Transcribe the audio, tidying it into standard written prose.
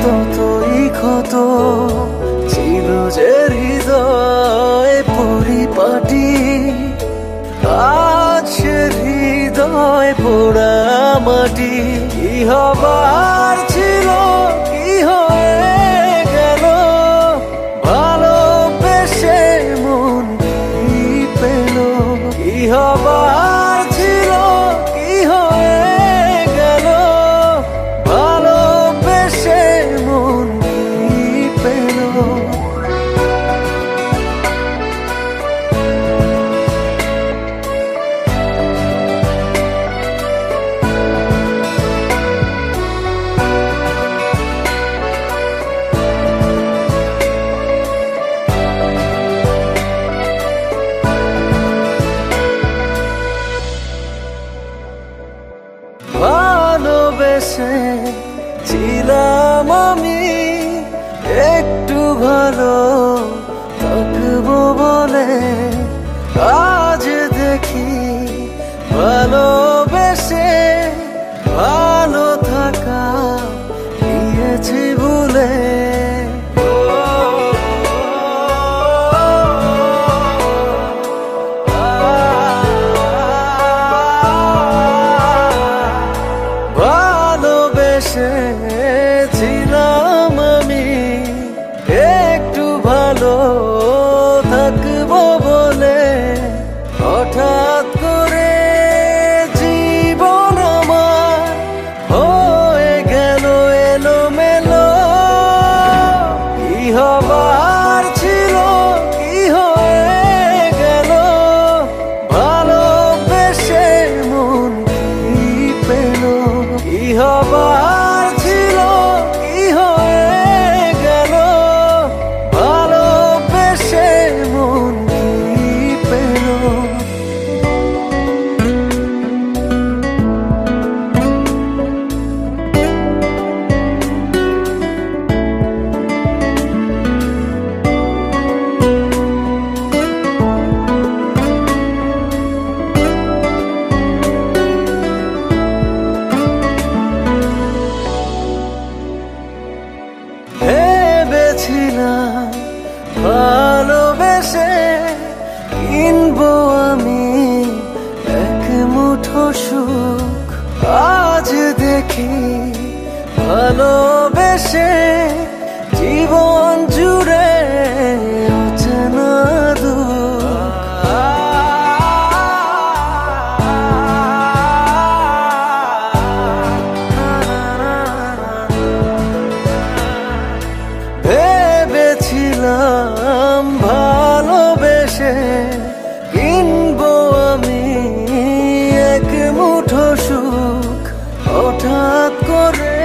ততই ক্ষত ছিল যে হৃদয় পরিপাটি, আজ সে হৃদয় পোড়া মাটি। কি হবার ছিল, কি হয়ে গেল, ভালোবেসে মন কি পেল? কি হবার ছিল, কি হয়ে গেল, ভালোবেসে মন কি পেল? ভালোবেসে ছিলাম আমি একটু ভালো থাকবো বলে, আজ দেখি ভালোবেসে ভালো থাকা গিয়েছি ভুলে। ছিলাম আমি একটু ভালো থাকবো বলে, হঠাৎ করে জীবন আমার হয়ে গেল এলোমেলো। কি হবার ছিল, কি হয়ে গেল, ভালোবেসে মন কি পেল? কি হবার ছিল, কি হয়ে গেল, ভালোবেসে মন কি পেল? ভেবেছিলাম ভালোবেসে কিনবো আমি এক মুঠো সুখ, আজ দেখি ভালোবেসে জীবন জুড়ে অচেনা দুঃখ। ভেবেছিলাম ভালোবেসে কিনবো আমি এক মুঠো সুখ, হঠাৎ করে